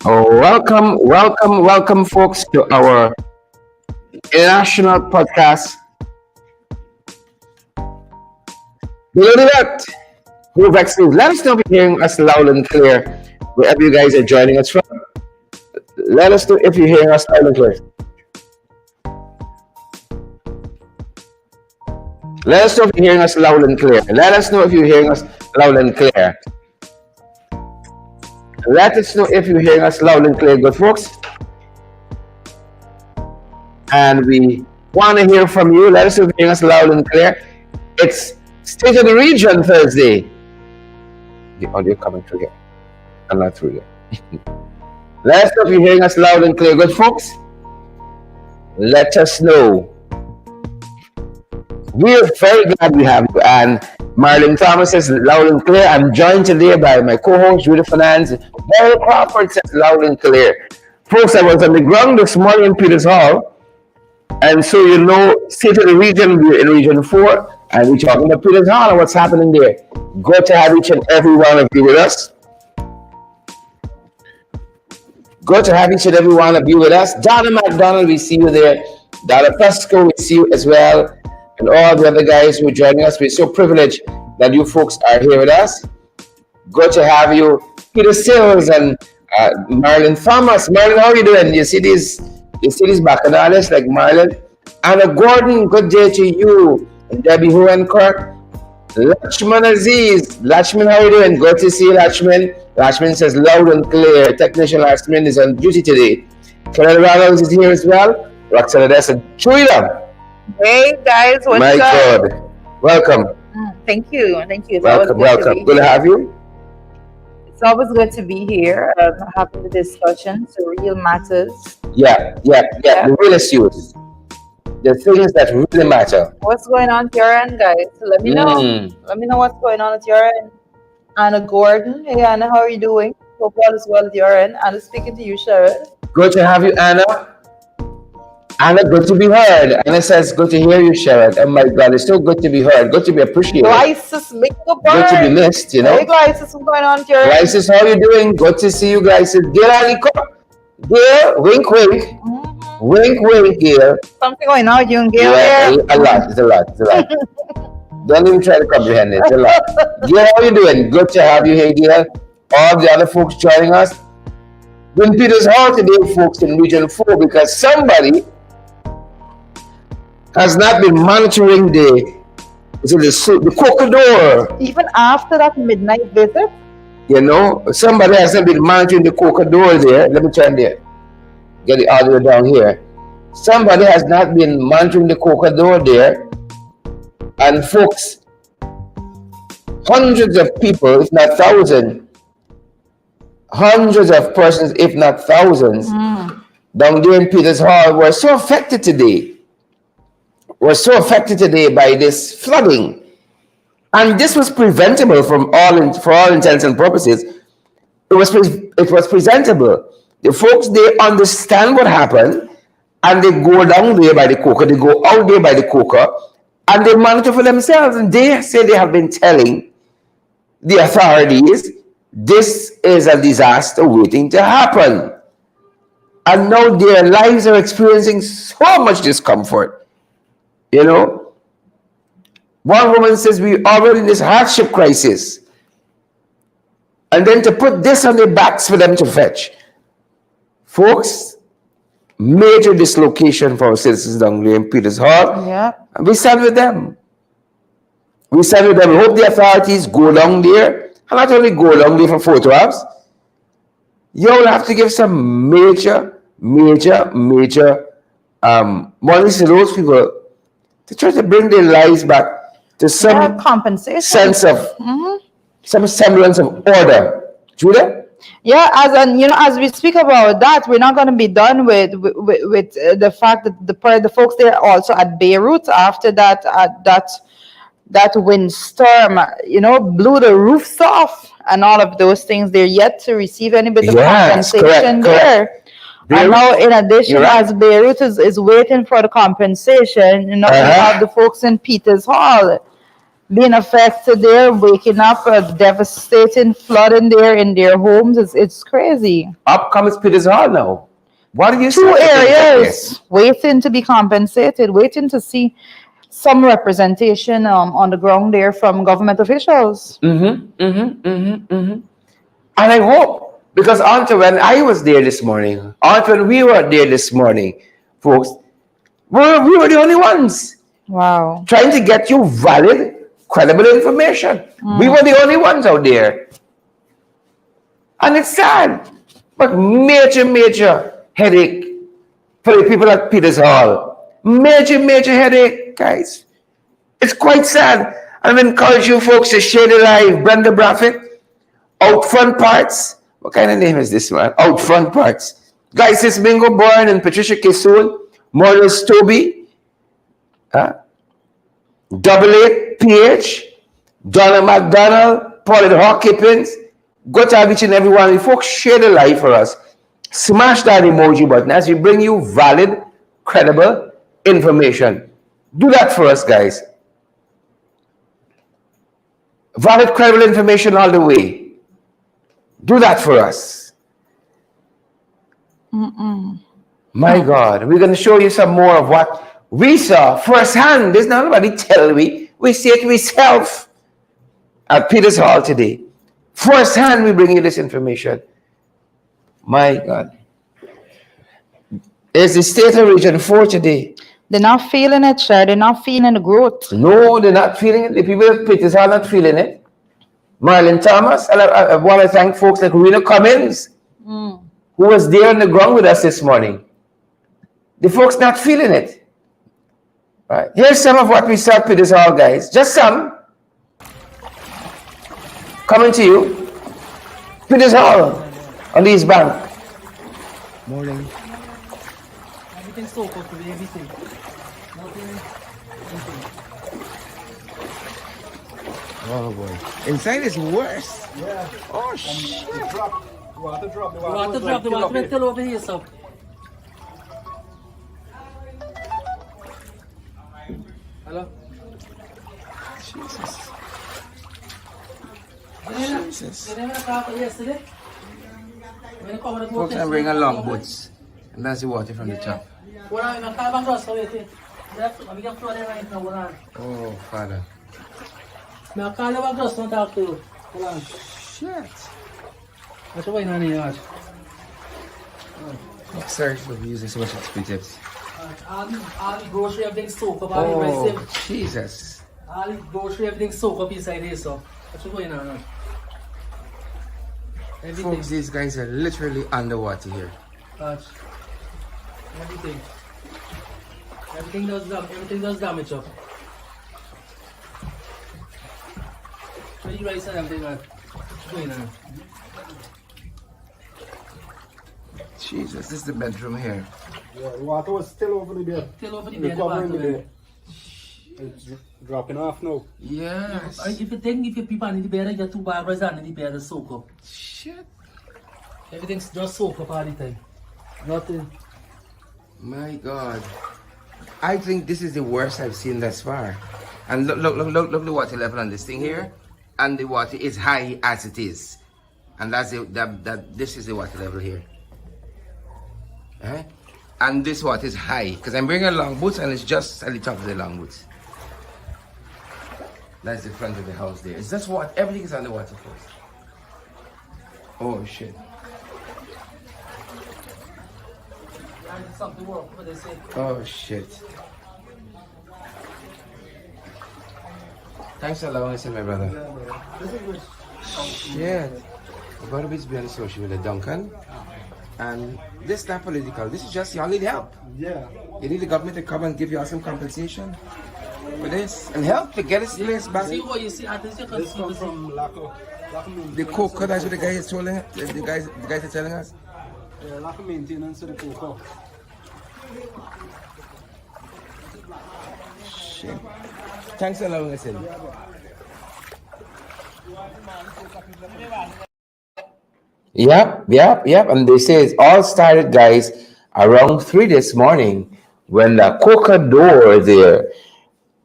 Oh, welcome, folks, to our international podcast. Below that, who vaccines? Let us know if you're hearing us loud and clear wherever you guys are joining us from. Let us know if you're hearing us loud and clear. Let us know if you're hearing us loud and clear. Let us know if you're hearing us loud and clear. Let us know if you're hearing us loud and clear, good folks. And we want to hear from you. Let us know if you're hearing us loud and clear. It's State of the Region Thursday. The audio coming through here. I'm not through here. Let us know if you're hearing us loud and clear, good folks. Let us know. We're very glad we have you. And Marlon Thomas says loud and clear. I'm joined today by my co-host, Judy Finance. Beryl Crawford says loud and clear. Folks, I was on the ground this morning in Peters Hall. And so you know, State of the Region, we're in Region 4. And we're talking about Peters Hall and what's happening there. Good to have each and every one of you with us. Good to have each and every one of you with us. Donna McDonald, we see you there. Donna Pesco, we see you as well. And all the other guys who are joining us. We're so privileged that you folks are here with us. Good to have you. Peter Sills and Marlon Thomas. Marlon, how are you doing? You see these bacchanalists like Marlon? Anna Gordon, good day to you. And Debbie Hohenkirk. Lachman Aziz. Lachman, how are you doing? Good to see you, Lachman. Lachman says loud and clear. Technician Lachman is on duty today. Colonel Ronalds is here as well. Roxana Dessa. Chuila. Hey guys, what's My up? God. Welcome. Thank you. It's Welcome. Good to have you. It's always good to be here, having the discussions, the real matters. Yeah. The real issues. The things that really matter. What's going on at your end, guys? Let me know. Let me know what's going on at your end. Anna Gordon. Hey Anna, how are you doing? Hope all is well at your end. Anna speaking to you, Sharon. Good to have you, Anna. Anna, good to be heard. Anna says, good to hear you, Sharon. Oh my God, it's so good to be heard. Good to be appreciated. Glycis, make the bird. Good to be missed, you know. Hey Glycis, what's going on at your end? Glycis, how are you doing? Good to see you, Glycis. Gail Aliko. Gail, wink, wink. Wink, wink, Gail. Something going on with you and Gail Yeah, there? a lot. Don't even try to comprehend it. It's a lot. Gail, how are you doing? Good to have you here, Gail. All the other folks joining us. We're in Peters Hall today, folks, in Region 4, because somebody has not been monitoring the Cocador. Even after that midnight visit? You know, somebody has not been monitoring the Cocador there. Let me try and get the audio down here. Somebody has not been monitoring the Cocador there. And folks, hundreds of people, if not thousands, hundreds of persons, if not thousands, down there in Peters Hall were so affected today. By this flooding. And this was preventable for all intents and purposes. It was presentable. The folks, they understand what happened, and they go down there by the coca, they go out there by the coca, and they monitor for themselves. And they say they have been telling the authorities, this is a disaster waiting to happen. And now their lives are experiencing so much discomfort. You know, one woman says we already in this hardship crisis, and then to put this on their backs for them to fetch. Folks, major dislocation for our citizens down there in Peters Hall. Yeah. And we stand with them. We hope the authorities go down there, and not only go down there for photographs. You will have to give some major money to those people to try to bring their lives back to some compensation sense of some semblance of order. Julia? Yeah, as we speak about that, we're not going to be done with the fact that the folks there also at Beirut after that windstorm, blew the roofs off and all of those things. They're yet to receive any bit of compensation there. And now, in addition, as Beirut is waiting for the compensation, we have the folks in Peters Hall. being affected there, waking up, a devastating flooding there in their homes. It's crazy. Up comes Peters Hall now. What do you say? Two to things like areas this? waiting to be compensated, waiting to see some representation on the ground there from government officials. And I hope, because until when I was there this morning, until when we were there this morning, folks, we were the only ones Wow. trying to get you valid, credible information. We were the only ones out there. And it's sad, but major headache for the people at Peters Hall. Major headache, guys. It's quite sad. I encourage you folks to share the live. Brenda Braffett, Out Front Parts. What kind of name is this, man? Out Front Parts. Guys, it's Bingo Bourne and Patricia Kisul, Morris Toby, Double Eight PH, Donna McDonald, Paulette Hawk Kippins. Go to each and every one of you folks. Share the live for us. Smash that emoji button as we bring you valid, credible information. Do that for us, guys. Valid, credible information all the way. Do that for us. My God, we're going to show you some more of what we saw firsthand. There's not nobody tell we. We see it ourselves at Peters Hall today. Firsthand, we bring you this information. My God. It's the state of Region 4 today. They're not feeling it, sir. They're not feeling the growth. No, they're not feeling it. The people at Peters are not feeling it. Marlon Thomas, and I want to thank folks like Rena Cummins, who was there on the ground with us this morning. The folks not feeling it. Right. Here's some of what we saw at Peters Hall, guys. Just some. Coming to you. Peters Hall on the East Bank. Morning. Everything's so good today, everything. Nothing. Oh boy. Inside is worse. Yeah. Oh shit. Water drop. The Water drop, the water went till over here, so. Hello? Jesus. Jesus. You never caught yesterday? When you come to the Folks, I'm bringing along boots. And that's the water from the top. Wala, may makabang dos, kawit. Kami kang flood right now, wala. Oh, Father. May makalawag dos, no talk to you. Wala. Shit. What's away, nani, yun? Sorry for using so much expletives. Ali grocery, everything's soaked up. Ali, my Oh, sim. Jesus. Ali grocery, everything's soaked up inside here, so. What's away, nani? Everything. Folks, these guys are literally underwater here. Everything. Everything does damage up. Pretty rice and everything are going on. Jesus, this is the bedroom here. Yeah, the water was still over the bed. Still over the The bed. covering the The bed. It's dropping off now. Yes. If you think if you people in the bed, you got two barbers and the bed is soak up. Shit. Everything's just soak up all the time. Nothing. My God. I think this is the worst I've seen thus far. And look the water level on this thing here. And the water is high as it is. And that's this is the water level here. And this water is high. Because I'm bringing long boots and it's just at the top of the long boots. That's the front of the house there. It's just what everything is underwater first. Oh shit. And it's something work, what they say. Oh shit. Thanks for allowing us in, my brother. Shit. We're going to be being social with the Duncan. And this is not political. This is just y'all need help. Yeah. You need the government to come and give you all some compensation for this and help to get this place back. See what you see, at least you can This see comes the from Laco. The cocoa, that's what the guy is telling the guys are telling us. Yeah, lack of maintenance of the cocoa. Shit. Thanks for allowing us in. Yep. And they say it all started, guys, around 3 this morning when the coca door there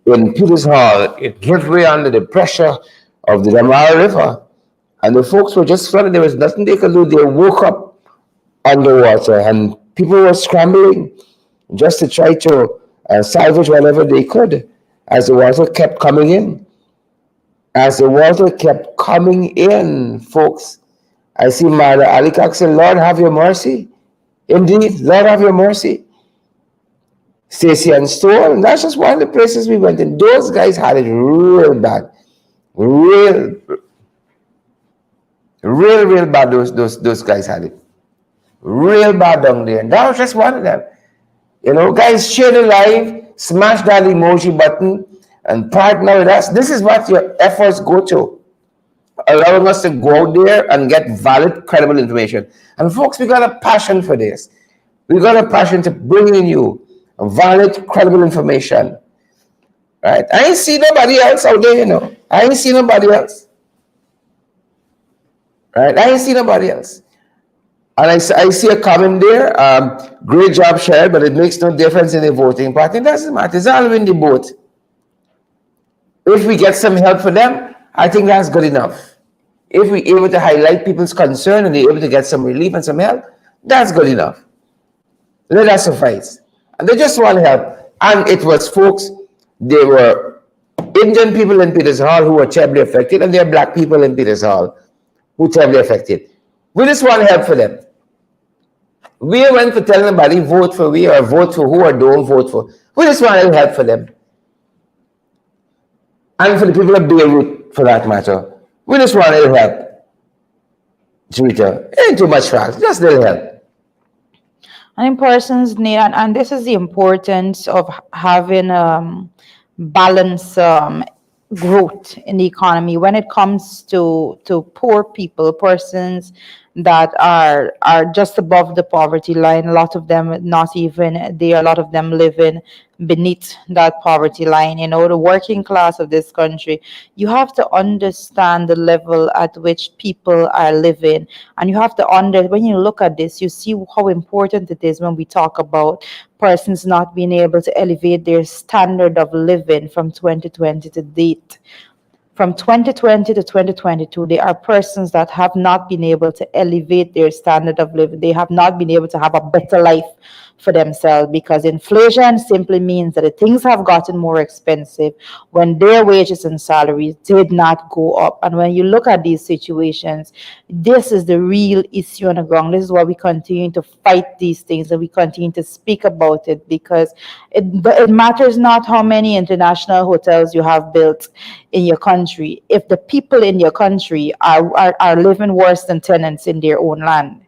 in Peters Hall, it gave way under the pressure of the Damara River. And the folks were just flooded. There was nothing they could do. They woke up underwater, and people were scrambling just to try to salvage whatever they could as the water kept coming in. As the water kept coming in, folks, I see Mother Alikak say, Lord, have your mercy. Indeed, Lord, have your mercy. Stacy and Store, and that's just one of the places we went in. Those guys had it real bad. Real, real bad. Those guys had it. Real bad down there. And that was just one of them. You know, guys, share the live, smash that emoji button, and partner with us. This is what your efforts go to. Allowing us to go out there and get valid, credible information. And folks, we got a passion for this. We got a passion to bring in you valid, credible information. Right? I ain't see nobody else out there, you know. I ain't see nobody else. Right? I ain't see nobody else. And I see a comment there. Great job, shared, but it makes no difference in the voting part. It doesn't matter. It's all in the boat. If we get some help for them, I think that's good enough. If we're able to highlight people's concern and they're able to get some relief and some help, that's good enough. Let that suffice. And they just want help. And it was folks, they were Indian people in Peters Hall who were terribly affected, and there are black people in Peters Hall who were terribly affected. We just want help for them. We went for telling anybody vote for we or vote for who or don't vote for. We just want help for them. And for the people of Beirut, for that matter. We just want a little help. Twitter, ain't too much facts, just a little help. And persons need, and this is the importance of having balanced growth in the economy when it comes to poor people, persons that are just above the poverty line. A lot of them not even there. A lot of them living beneath that poverty line. You know, the working class of this country. You have to understand the level at which people are living, and you have to when you look at this, you see how important it is when we talk about persons not being able to elevate their standard of living from 2020 to date. From 2020 to 2022, there are persons that have not been able to elevate their standard of living. They have not been able to have a better life for themselves, because inflation simply means that the things have gotten more expensive when their wages and salaries did not go up. And when you look at these situations, this is the real issue on the ground. This is why we continue to fight these things and we continue to speak about it, because it matters not how many international hotels you have built in your country if the people in your country are living worse than tenants in their own land.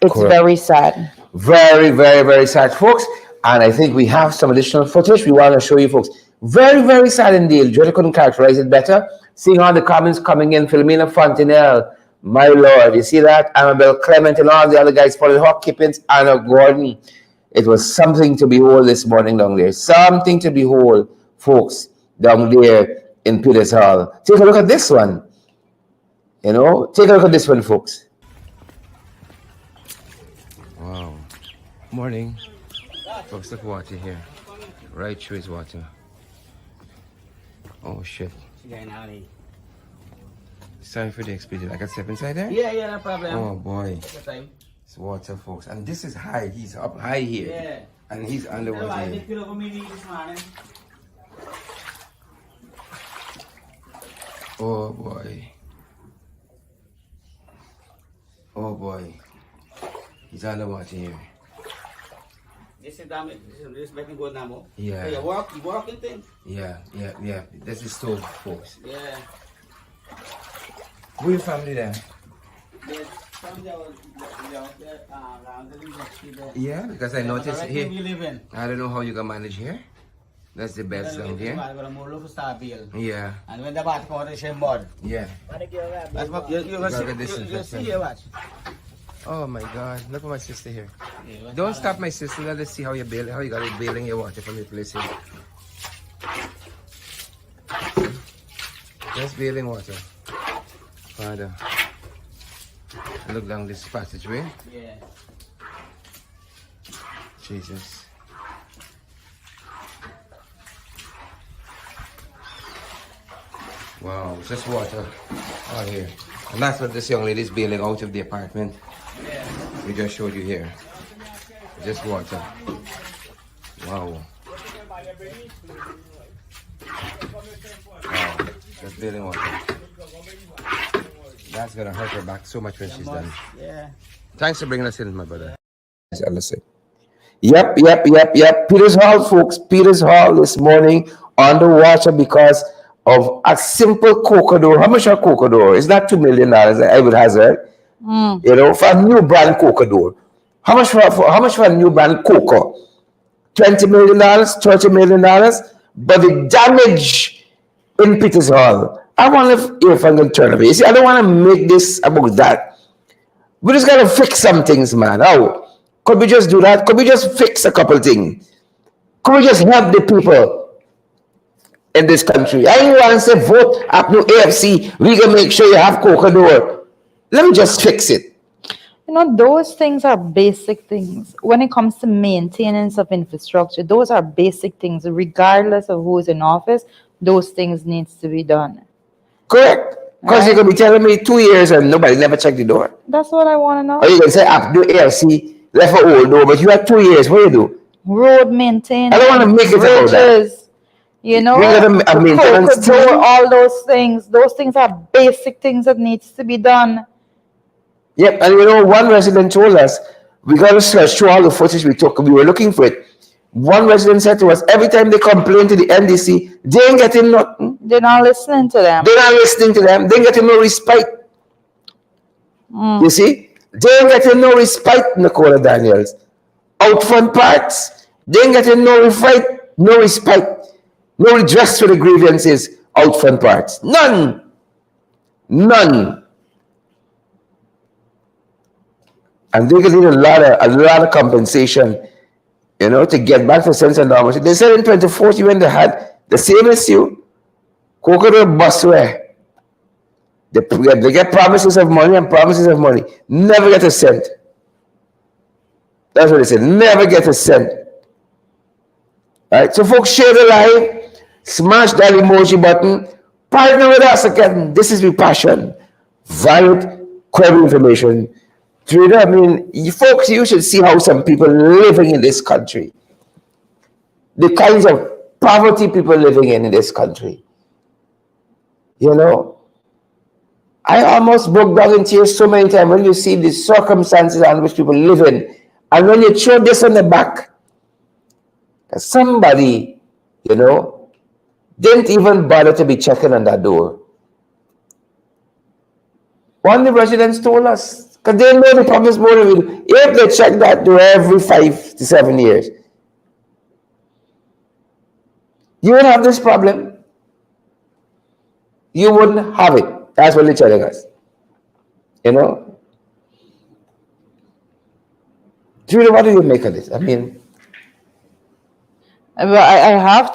It's Correct. very sad. Very, very, very sad, folks. And I think we have some additional footage we want to show you, folks. Very, very sad indeed. Jody couldn't characterize it better. Seeing all the comments coming in, Philomena Fontenelle, my lord, you see that? Annabelle Clement and all the other guys, Pauline Hawk Kippins, Anna Gordon. It was something to behold this morning down there. Something to behold, folks, down there in Peters Hall. Take a look at this one. You know, take a look at this one, folks. Wow. Morning. Folks, look water here. Right through his water. Oh shit. Sorry for the experience. I can step inside there? Yeah, no problem. Oh boy. Take your time. It's water, folks. And this is high. He's up high here. Yeah. And he's underwater here. Oh boy. Oh boy. He's underwater here. This is damage. This is making good now. Yeah. You walking thing? Yeah. That's the stove, folks. Yeah. Who your family there? Yeah, because I noticed here. I don't know how you can manage here. That's the best down here. Yeah. And when the bat comes, it's a mud. Yeah. That's what you see here, watch. Oh my God! Look at my sister here. Don't stop, my sister. Let us see how you bail. How you got it bailing your water from your place here. Just bailing water. Father. Look down this passageway. Yeah. Jesus. Wow, it's just water out here. And that's what this young lady is bailing out of the apartment. We just showed you here. Just water. Wow. Wow, just bailing water. That's gonna hurt her back so much when she's done. Yeah. Thanks for bringing us in, my brother. Listen. Yep. Peters Hall, folks. Peters Hall this morning on the water because of a simple cocoa door. How much a cocoa door? It's not $2 million. I would hazard. You know, for a new brand cocoa door. How much for a new brand cocoa? $20 million, $30 million. But the damage in Peters Hall. I wonder if I'm going to turn away. You see, I don't want to make this about that. We just got to fix some things, man. How? Could we just do that? Could we just fix a couple things? Could we just help the people in this country? I ain't want to say vote up new AFC. We can make sure you have cocoa door. Let me just fix it. You know, those things are basic things. When it comes to maintenance of infrastructure, those are basic things. Regardless of who's in office, those things needs to be done. Correct. Because you're going to be telling me 2 years and nobody never checked the door. That's what I want to know. Or you can say up new AFC, left an old door, but you had 2 years. What do you do? Road maintenance. I don't want to make it about that. Bridges, you know, We got a maintenance cocoa door, team. all those things. Those things are basic things that needs to be done. Yep, and you know, one resident told us, we got to search through all the footage we took, we were looking for it. One resident said to us, every time they complain to the NDC, they ain't getting nothing. They're not listening to them. They're not listening to them. They ain't getting no respite. You see? They ain't getting no respite, Nicola Daniels. Out front parts, they ain't getting no respite, no redress for the grievances out front parts. None. And they're getting a lot of compensation, you know, to get back to sense and normalcy. They said in 2040 when they had the same issue, coconut busway. They get promises of money and promises of money. Never get a cent. That's what they said. Never get a cent. Right? So folks, share the live, smash that emoji button, partner with us again. This is my passion. Valid, credible information. I mean, you folks, you should see how some people living in this country. The kinds of poverty people living in this country. You know, I almost broke down in tears so many times when you see the circumstances under which people live in. And when you throw this on the back, somebody, you know, didn't even bother to be checking on that door. One of the residents told us, because they know the problem is more than we do. If they check that door every 5 to 7 years, you wouldn't have this problem. You wouldn't have it. That's what they're telling us. You know? Julie, what do you make of this? I mean, But I have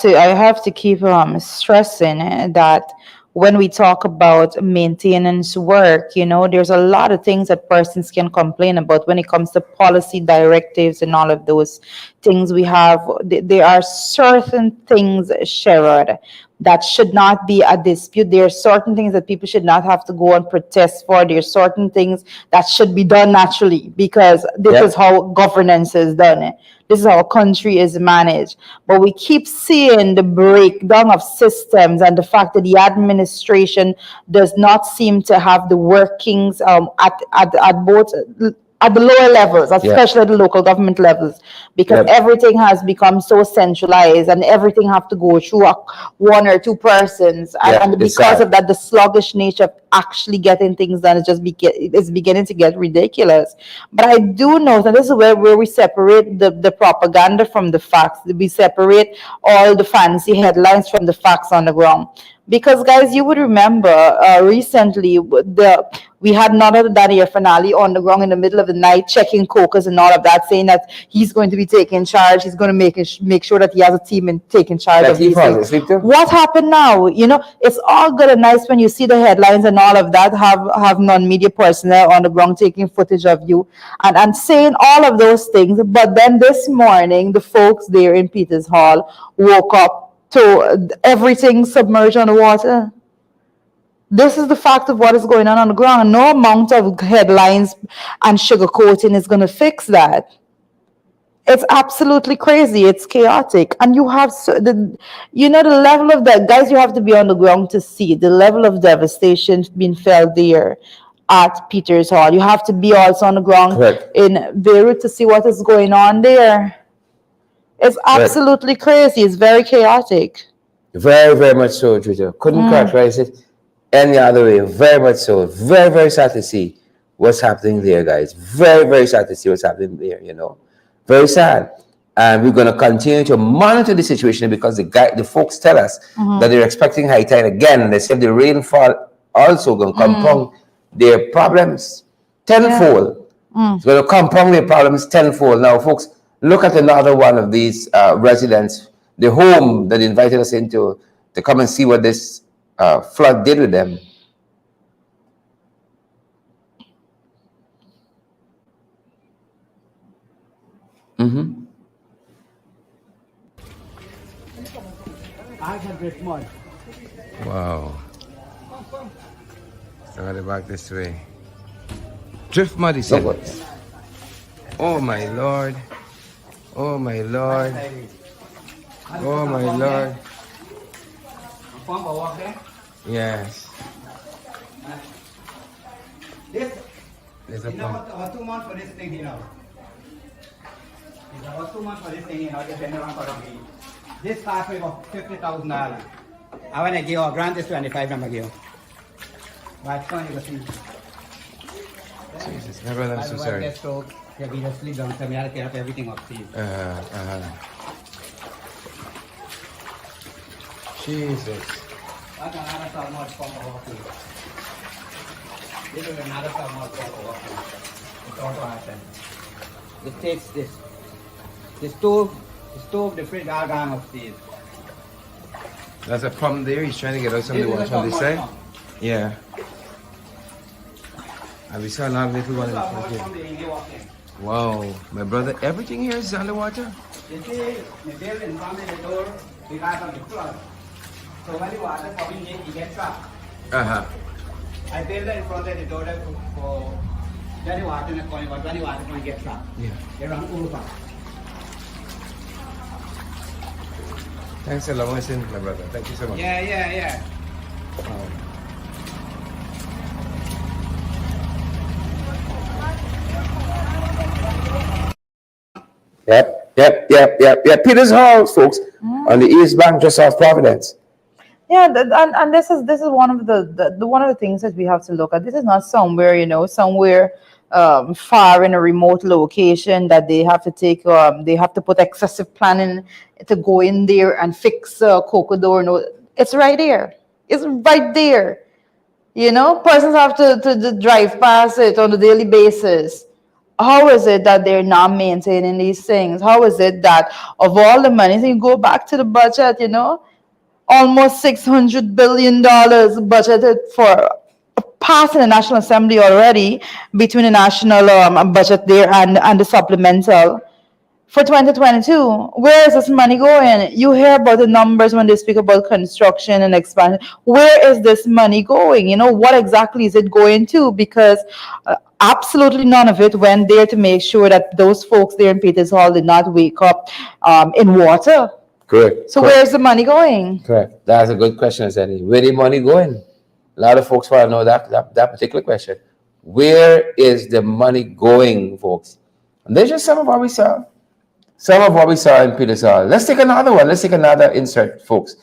to keep stressing that when we talk about maintenance work, you know, there's a lot of things that persons can complain about when it comes to policy directives and all of those things we have. There are certain things, Sherrod, that should not be a dispute. There are certain things that people should not have to go and protest for. There are certain things that should be done naturally because this is how governance is done. This is how a country is managed. But we keep seeing the breakdown of systems and the fact that the administration does not seem to have the workings at both at the lower levels, especially at the local government levels, because everything has become so centralized and everything have to go through one or two persons. And because of that, the sluggish nature of actually getting things done is beginning to get ridiculous. But I do know that this is where we separate the propaganda from the facts. We separate all the fancy headlines from the facts on the ground. Because, guys, you would remember recently we had none other than your finale on the ground in the middle of the night, checking cokers and all of that, saying that he's going to be taking charge. He's going to make sure that he has a team and taking charge of these things. What happened now? You know, it's all good and nice when you see the headlines and all of that, have non-media personnel on the ground taking footage of you and saying all of those things. But then this morning, the folks there in Peters Hall woke up to everything submerged on the water. This is the fact of what is going on the ground. No amount of headlines and sugarcoating is going to fix that. It's absolutely crazy. It's chaotic, and you have the level of that, guys. You have to be on the ground to see the level of devastation being felt there at Peters Hall. You have to be also on the ground Correct. in Beirut to see what is going on there. It's absolutely crazy. It's very chaotic. Very, very much so, Twitter. Couldn't characterize it any other way. Very much so. Very, very sad to see what's happening there, guys. Very, very sad to see what's happening there, Very sad. And we're going to continue to monitor the situation because the folks tell us that they're expecting high tide again. And they said the rainfall also going to compound their problems tenfold. It's going to compound their problems tenfold. Now, folks, look at another one of these residents, the home that invited us into to come and see what this flood did with them. Wow. So I got it back this way. Drift mud, he said. Oh my Lord. Oh my Lord. Oh my Lord. Yes. There's a pump. About 2 months for this thing, It's about 2 months for this thing, depending on me. This cost me about $50,000. I want to give a grant is 25 I'm give. But it's funny to see. Jesus, my brother, I'm so sorry. Yeah, we just sleep down, so we have to get up everything up, see. Jesus. That's another thermal pump over here. This is another thermal pump over here. It's auto action. It takes this. The stove, the fridge, all gone upstairs. There's a pump there. He's trying to get out some of the This is water a on this thermal side. pump. Yeah. And we saw another little one in This is front a here. pump there, you walk in. Wow, my brother, everything here is underwater? You see, the building from the door because of the flood. So when the water coming in, you get trapped. I built it in front of the door for when the water is coming, but when the water coming, get trapped. Yeah. They run over. Thanks a lot, my brother. Thank you so much. Yeah. Yep. Peters Hall, folks, on the east bank, just off Providence. Yeah, and this is one of the one of the things that we have to look at. This is not somewhere, somewhere far in a remote location that they have to take. They have to put excessive planning to go in there and fix Cocoa Door. No, it's right there. It's right there. Persons have to drive past it on a daily basis. How is it that they're not maintaining these things? How is it that of all the money, so you go back to the budget, almost $600 billion budgeted for passing the National Assembly already between the national budget there and the supplemental for 2022. Where is this money going? You hear about the numbers when they speak about construction and expansion. Where is this money going? What exactly is it going to? Because absolutely none of it went there to make sure that those folks there in Peters Hall did not wake up in water. Correct. So where's the money going? Correct. That's a good question, Sandy. Where the money going? A lot of folks want to know that particular question. Where is the money going, folks? And there's just some of what we saw. Some of what we saw in Peters Hall. Let's take another one. Let's take another insert, folks.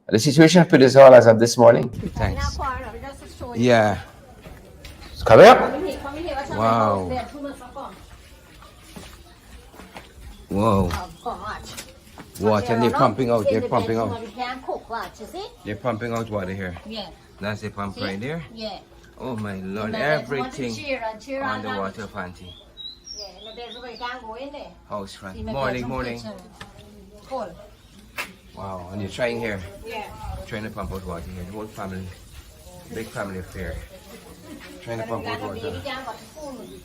The situation at Peters Hall as of this morning. Thanks. Yeah. It's coming up. Wow. Whoa. Water, and they're pumping out. They're pumping out. They're pumping out water here. Yeah. That's the pump right there. Yeah. Oh my Lord, And then there's one everything cheer on the down. water panty. Yeah, and there's a way you can't go in there. House front. See, maybe Morning, some morning. kitchen. Cool. Wow, and you're trying here. Yeah. Trying to pump out water here. The whole family. Big family affair. Trying to pump out Got a baby water. down, got the food.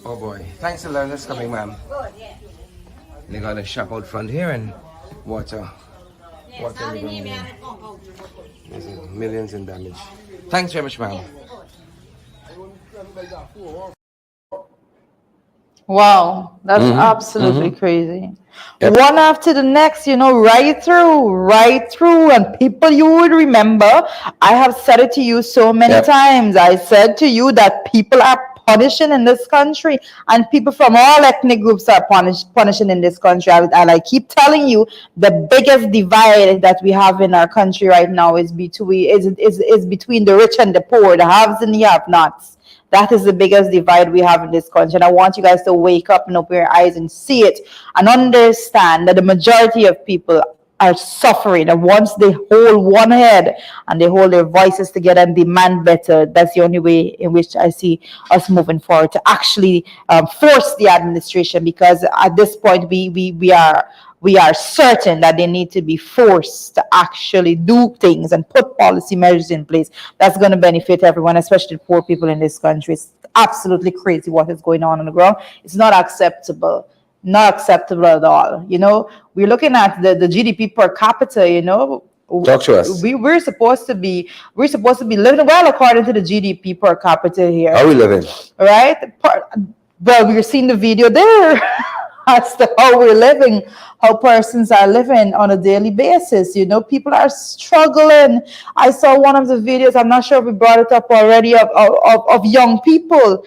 Oh boy. Thanks a lot. That's coming, ma'am. Good, yeah. They got a shop out front here and water. Yeah, Water sorry, going name, there. yeah, oh, There's millions in damage. Thanks very much, ma'am. Wow, that's absolutely crazy. Yep. One after the next, right through, and people you would remember. I have said it to you so many Yep. times. I said to you that people are punishing in this country, and people from all ethnic groups are punishing in this country. And I keep telling you, the biggest divide that we have in our country right now is between the rich and the poor, the haves and the have-nots. That is the biggest divide we have in this country. And I want you guys to wake up and open your eyes and see it and understand that the majority of people are suffering. And once they hold one head and they hold their voices together and demand better, that's the only way in which I see us moving forward to actually force the administration. Because at this point, we are certain that they need to be forced to actually do things and put policy measures in place that's going to benefit everyone, especially the poor people in this country. It's absolutely crazy what is going on the ground. It's not acceptable. Not acceptable at all. We're looking at the GDP per capita. Talk to us. We're supposed to be living well according to the GDP per capita here. How are we living? Right? Well, we're seeing the video there as to how we're living, how persons are living on a daily basis. People are struggling. I saw one of the videos, I'm not sure if we brought it up already, of young people,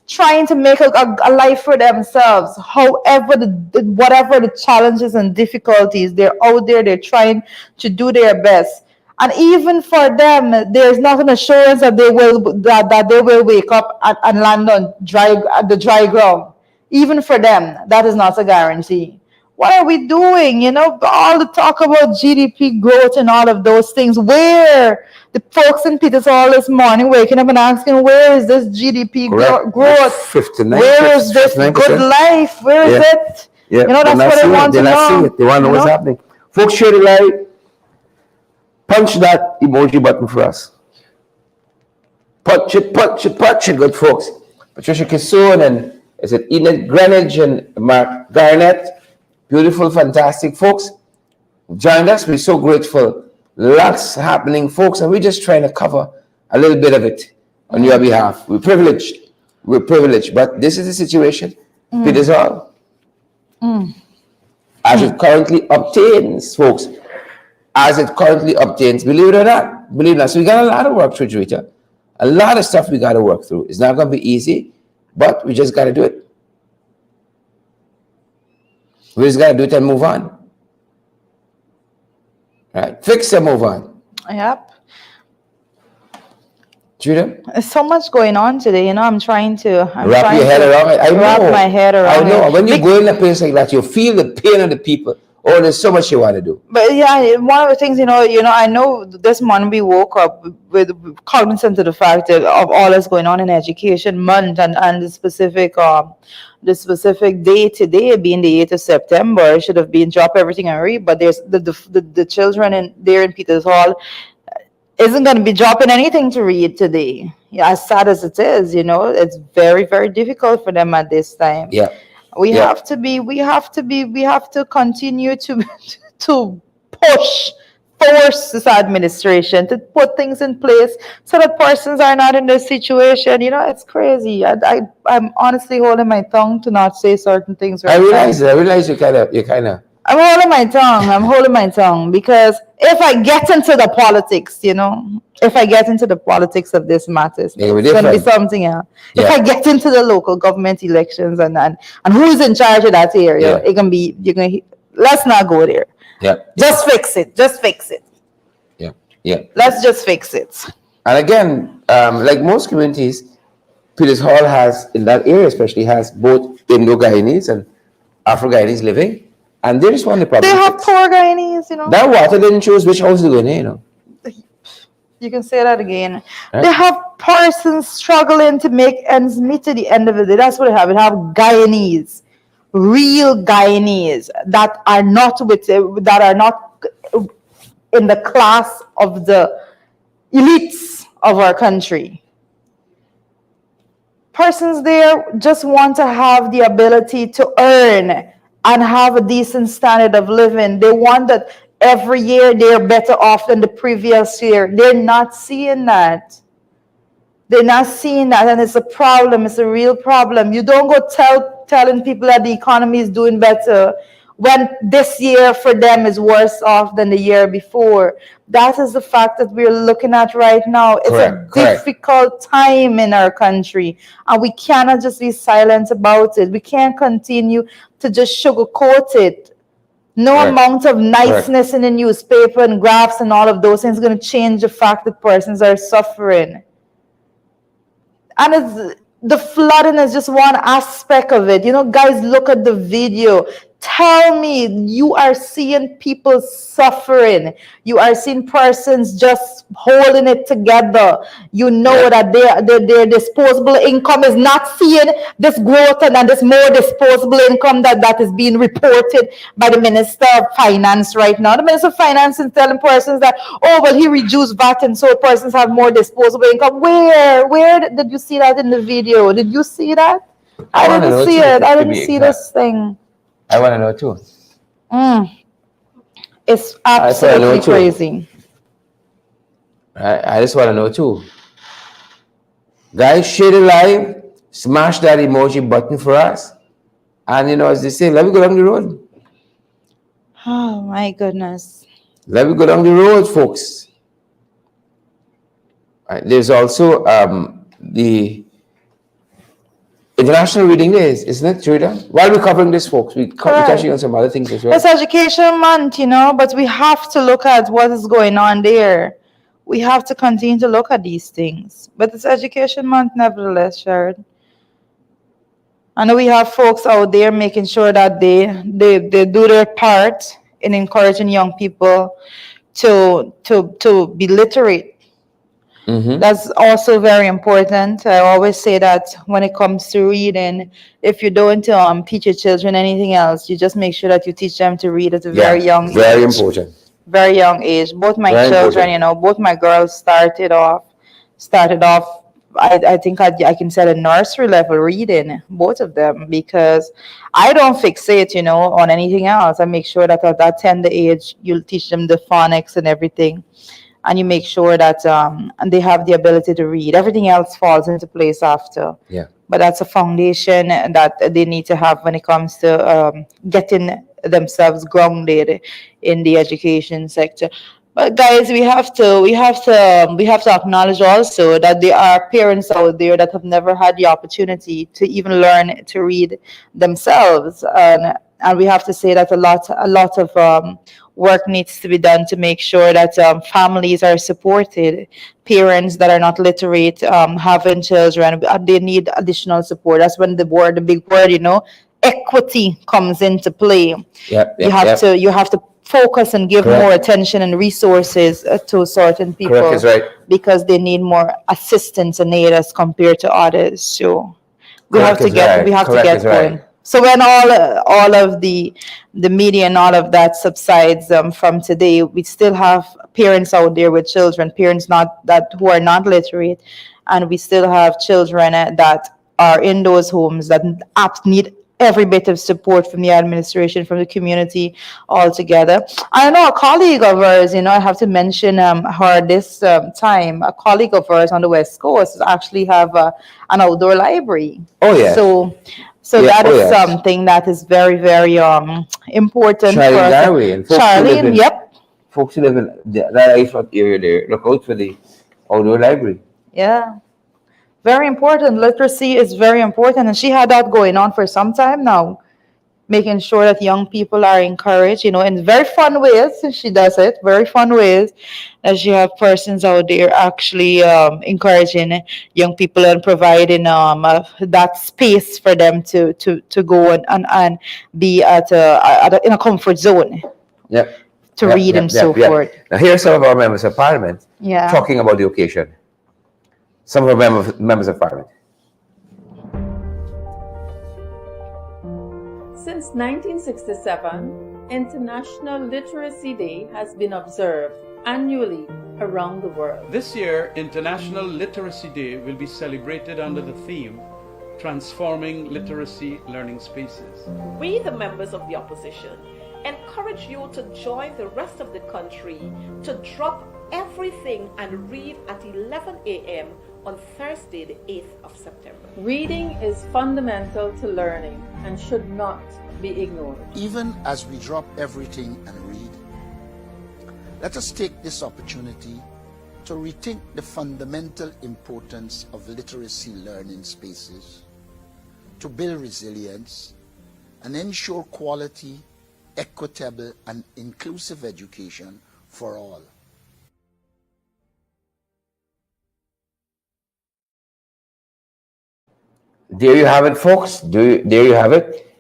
trying to make a life for themselves. However, whatever the challenges and difficulties, they're out there, they're trying to do their best. And even for them, there's not an assurance that they will wake up and land on the dry ground. Even for them, that is not a guarantee. What are we doing? All the talk about GDP growth and all of those things. Where the folks in Peters Hall this morning waking up and asking, where is this GDP growth? 59. Where is this 59%. good life? Where is it? Yeah. That's what they want to know. They want to know what's happening. Folks, share the light. Punch that emoji button for us. Punch it, good folks. Patricia Kissoon and is it Enid Greenwich and Mark Garnett? Beautiful, fantastic folks. Joined us. We're so grateful. Lots happening, folks, and we're just trying to cover a little bit of it on your behalf. We're privileged. But this is the situation. Peters Hall. As it currently obtains, folks. As it currently obtains, believe it or not. So we got a lot of work to do, Rita. A lot of stuff we got to work through. It's not going to be easy, but we just got to do it. We just got to do it and move on. Right? Fix and move on. Yep. Judah? There's so much going on today. I'm trying to Wrap your head around it. I know. Wrap my head around I know. it. When you go in a place like that, you feel the pain of the people. Oh, there's so much you want to do. But yeah, one of the things, I know this morning we woke up with cognizant of the fact that of all that's going on in Education Month and the specific day today being the 8th of September. It should have been drop everything and read, but there's the children there in Peters Hall isn't going to be dropping anything to read today. Yeah, as sad as it is, it's very, very difficult for them at this time. Yeah. We have to continue to force this administration to put things in place so that persons are not in this situation. It's crazy. I'm honestly holding my tongue to not say certain things. I realize you kind of. I'm holding my tongue because if I get into the politics, of this matters, it's going to be something else. Yeah. If I get into the local government elections and who's in charge of that area, it can be, let's not go there. Yeah. Just fix it. Yeah. Yeah. Let's just fix it. And again, like most communities, Peters Hall has, in that area especially, has both Indo-Guyanese and Afro-Guyanese living. And they just want the problem. They have poor Guyanese, That water didn't choose which house to go in, You can say that again. Right. They have persons struggling to make ends meet to the end of the day. That's what they have. They have Guyanese, real Guyanese that are not in the class of the elites of our country. Persons there just want to have the ability to earn and have a decent standard of living. They want that every year they're better off than the previous year. They're not seeing that. They're not seeing that, and it's a problem. It's a real problem. You don't go telling people that the economy is doing better when this year for them is worse off than the year before. That is the fact that we're looking at right now. It's Correct, a correct. difficult time in our country, and we cannot just be silent about it. We can't continue to just sugarcoat it. No Correct. amount of niceness in the newspaper and graphs and all of those things is going to change the fact that persons are suffering. And the flooding is just one aspect of it. You know, guys, look at the video. Tell me, you are seeing people suffering. You are seeing persons just holding it together. You know that their disposable income is not seeing this growth and this more disposable income that is being reported by the Minister of Finance right now. The Minister of Finance is telling persons that, oh, well, he reduced VAT and so persons have more disposable income. Where did you see that in the video? Did you see that? I wanna didn't know see too, it. I to didn't be see exact. this thing. I want to know too. It's I know absolutely too. crazy. I just want to know too. Guys, share the live, smash that emoji button for us. And you know, as they say, let me go down the road. Oh my goodness. Let me go down the road, folks. There's also the International Reading Days, isn't it, Trida? While we're covering this, folks, we're touching on some other things as well. It's Education Month, you know, but we have to look at what is going on there. We have to continue to look at these things. But it's Education Month nevertheless, Sharon. I know we have folks out there making sure that they do their part in encouraging young people to be literate. That's also very important. I always say that when it comes to reading, if you don't teach your children anything else, you just make sure that you teach them to read at a very young very age. important. Very young age. Both my Very children, important. you know, both my girls started off. I think I can say at a nursery level reading, both of them, because I don't fixate, you know, on anything else. I make sure that at that tender age, you'll teach them the phonics and everything. And you make sure that and they have the ability to read. Everything else falls into place after. Yeah. But that's a foundation that they need to have when it comes to getting themselves grounded in the education sector. But guys, we have to acknowledge also that there are parents out there that have never had the opportunity to even learn to read themselves, and we have to say that a lot of work needs to be done to make sure that families are supported. Parents that are not literate, having children, they need additional support. That's when the big word, you know, equity comes into play. You have to focus and give more attention and resources to certain people. Correct is right. Because they need more assistance and aid as compared to others. So we have to get going. So when all of the media and all of that subsides from today, we still have parents out there with children, parents who are not literate, and we still have children that are in those homes that need every bit of support from the administration, from the community altogether. I know a colleague of ours, you know, I have to mention her this time. A colleague of ours on the West Coast actually have an outdoor library. Oh yeah. So that is something that is very, very important for us. Charlie, yep. Folks who live in that area there, look out for the outdoor library. Yeah. Very important. Literacy is very important. And she had that going on for some time now, making sure that young people are encouraged, you know, in very fun ways. She does it, very fun ways. That she have persons out there actually encouraging young people and providing that space for them to go and be in a comfort zone. Yep. To read and so forth. Now here are some of our members of parliament talking about the occasion. Some of our members of parliament. Since 1967, International Literacy Day has been observed annually around the world. This year, International Literacy Day will be celebrated under the theme, Transforming Literacy Learning Spaces. We, the members of the opposition, encourage you to join the rest of the country to drop everything and read at 11 a.m. on Thursday, the 8th of September. Reading is fundamental to learning and should not be ignored. Even as we drop everything and read, let us take this opportunity to rethink the fundamental importance of literacy learning spaces, to build resilience and ensure quality, equitable and inclusive education for all. There you have it, folks. There you have it.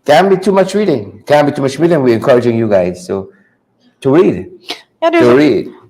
Can't be too much reading. Can't be too much reading. We're encouraging you guys to read. Yeah,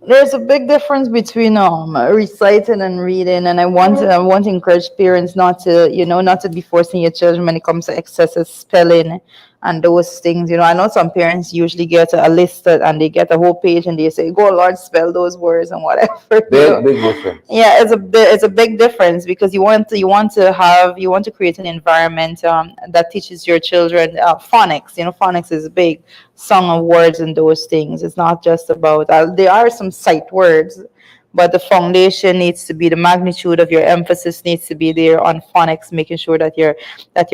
there's a big difference between reciting and reading, and I want to encourage parents not to be forcing your children when it comes to excessive spelling and those things. I know some parents usually get a list and they get a whole page and they say, "Go, Lord, spell those words," and whatever. Big difference. Yeah, it's a big difference because you want to create an environment that teaches your children phonics. Phonics is big, song of words and those things. It's not just about there are some sight words, but the foundation needs to be, the magnitude of your emphasis needs to be there on phonics, making sure that your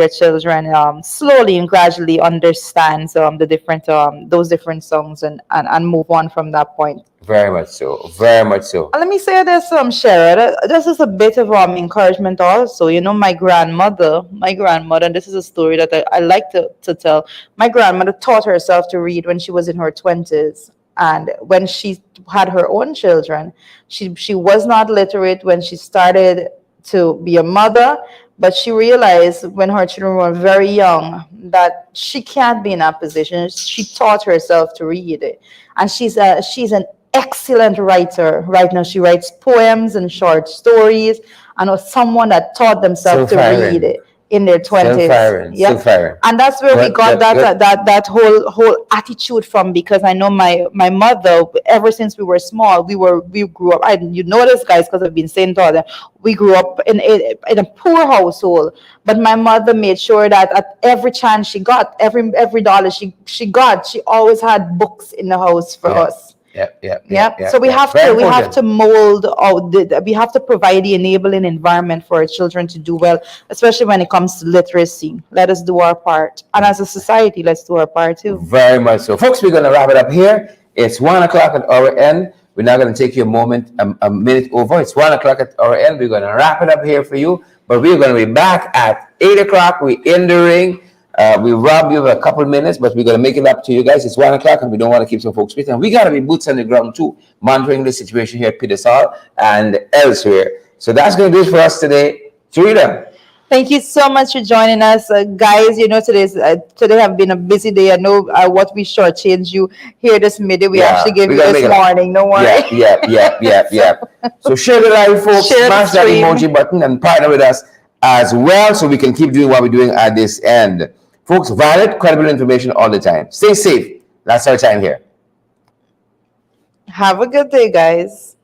children slowly and gradually understands the different those different songs and move on from that point. Very much so. Very much so. Let me say this, Shara. This is a bit of encouragement also. My grandmother, and this is a story that I like to tell. My grandmother taught herself to read when she was in her 20s. And when she had her own children, she was not literate when she started to be a mother, but she realized when her children were very young that she can't be in that position. She taught herself to read it. And she's an excellent writer right now. She writes poems and short stories. I know someone that taught themselves to read it in their 20s. Yeah. And that's where we got that whole attitude from, because I know my mother, ever since we were small, we grew up, you know this, guys, because I've been saying to them, we grew up in a poor household, but my mother made sure that at every chance she got, every dollar she got, she always had books in the house for us. So we have to mold out. We have to provide the enabling environment for our children to do well, especially when it comes to literacy. Let us do our part, and as a society, let's do our part too. Very much so, folks. We're going to wrap it up here. It's 1 o'clock at our end. We're not going to take you a minute over. It's 1 o'clock at our end. We're going to wrap it up here for you, but we're going to be back at 8 o'clock. We're in the ring. We robbed you of a couple minutes, but we're going to make it up to you guys. It's 1 o'clock, and we don't want to keep some folks waiting. We got to be boots on the ground, too, monitoring the situation here at Petersall and elsewhere. So that's going to do it for us today. Teresa. Thank you so much for joining us, guys. Today have been a busy day. I know what we shortchanged you here this midday. We actually gave you this morning. No worry. Yeah. So share the live, folks. Smash that emoji button and partner with us as well, so we can keep doing what we're doing at this end. Folks, valid, credible information all the time. Stay safe. That's our time here. Have a good day, guys.